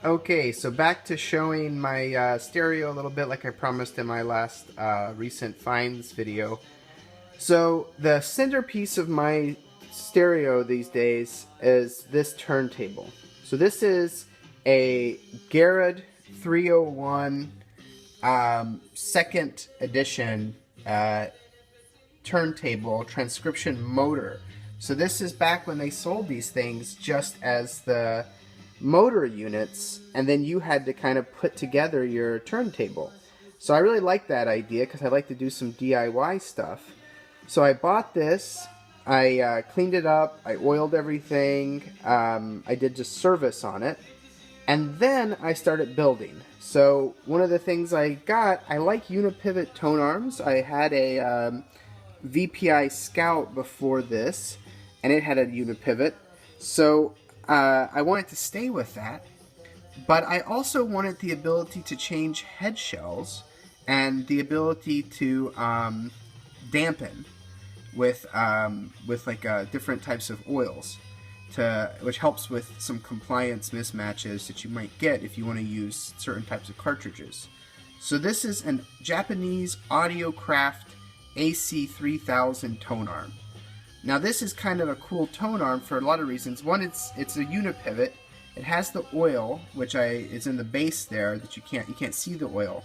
Okay, so back to showing my stereo a little bit like I promised in my last recent finds video. So the centerpiece of my stereo these days is this turntable. So this is a Garrett 301 second edition turntable transcription motor. So this is back when they sold these things just as the motor units, and then you had to kind of put together your turntable. So I really like that idea because I like to do some DIY stuff. So I bought this, I cleaned it up, I oiled everything, I did just service on it, and then I started building. So one of the things I got, I like unipivot tone arms. I had a VPI Scout before this, and it had a unipivot. So I wanted to stay with that, but I also wanted the ability to change head shells and the ability to dampen with like different types of oils, which helps with some compliance mismatches that you might get if you want to use certain types of cartridges. So this is a Japanese Audiocraft AC3000 tone arm. Now this is kind of a cool tone arm for a lot of reasons. One, it's a unipivot. It has the oil, which is in the base there that you can't see the oil.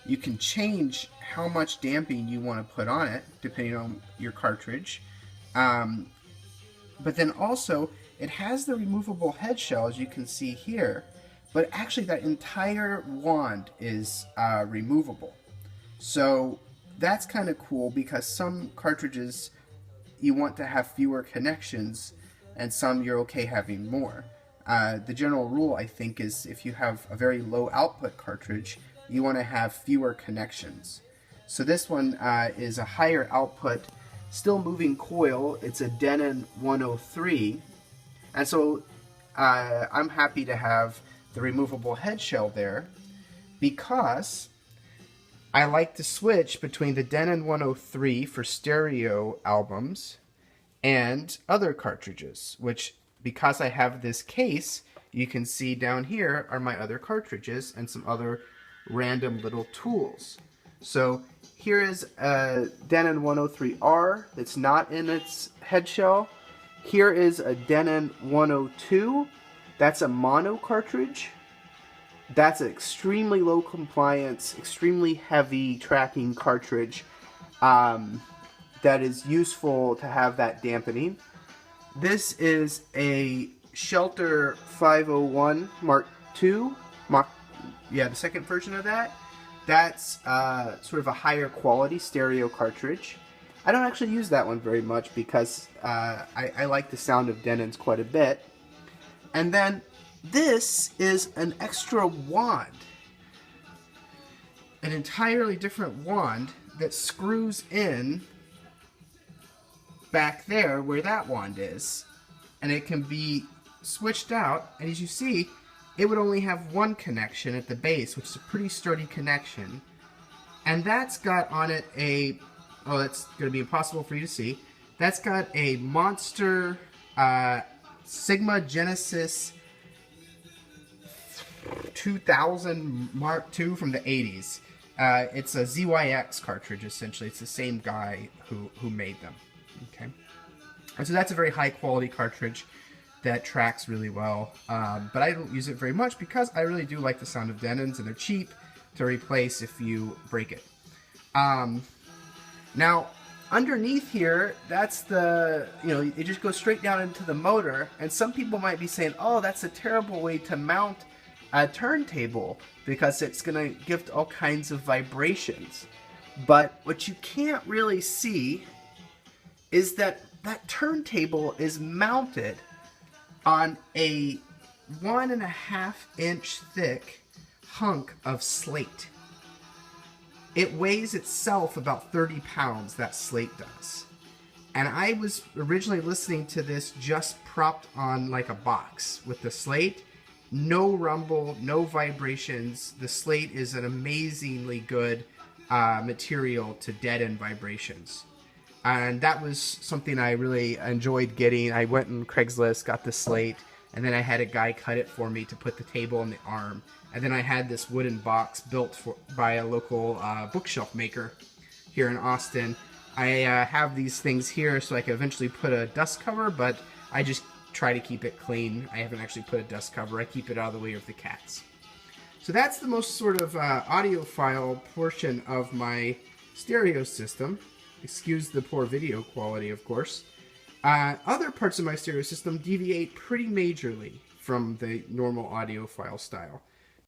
You can change how much damping you want to put on it depending on your cartridge. But then also it has the removable head shell, as you can see here. But actually that entire wand is removable. So that's kind of cool because some cartridges you want to have fewer connections, and some you're okay having more. The general rule, I think, is if you have a very low output cartridge, you want to have fewer connections. So this one is a higher output, still moving coil. It's a Denon 103, and so I'm happy to have the removable head shell there because I like to switch between the Denon 103 for stereo albums and other cartridges, which, because I have this case, you can see down here are my other cartridges and some other random little tools. So here is a Denon 103R that's not in its head shell. Here is a Denon 102. That's a mono cartridge. That's an extremely low compliance, extremely heavy tracking cartridge that is useful to have that dampening. This is a Shelter 501 Mark II. The second version of that. That's sort of a higher quality stereo cartridge. I don't actually use that one very much because I like the sound of Denons quite a bit. And then this is an extra wand, an entirely different wand that screws in back there where that wand is, and it can be switched out, and as you see, it would only have one connection at the base, which is a pretty sturdy connection, and that's got on it that's going to be impossible for you to see, that's got a Monster Sigma Genesis 2000 Mark II from the 80s. It's a ZYX cartridge, essentially. It's the same guy who made them. Okay, and so that's a very high quality cartridge that tracks really well, but I don't use it very much because I really do like the sound of Denons, and they're cheap to replace if you break it. Now underneath here, that's it just goes straight down into the motor, and some people might be saying, oh, that's a terrible way to mount a turntable because it's going to give all kinds of vibrations. But what you can't really see is that turntable is mounted on a 1.5 inch thick hunk of slate. It weighs itself about 30 pounds, that slate does. And I was originally listening to this just propped on like a box with the slate. No rumble, no vibrations. The slate is an amazingly good material to deaden vibrations. And that was something I really enjoyed getting. I went on Craigslist, got the slate, and then I had a guy cut it for me to put the table and the arm. And then I had this wooden box built by a local bookshelf maker here in Austin. I have these things here so I can eventually put a dust cover, but I just try to keep it clean. I haven't actually put a dust cover. I keep it out of the way of the cats. So that's the most sort of audiophile portion of my stereo system. Excuse the poor video quality, of course. Other parts of my stereo system deviate pretty majorly from the normal audiophile style.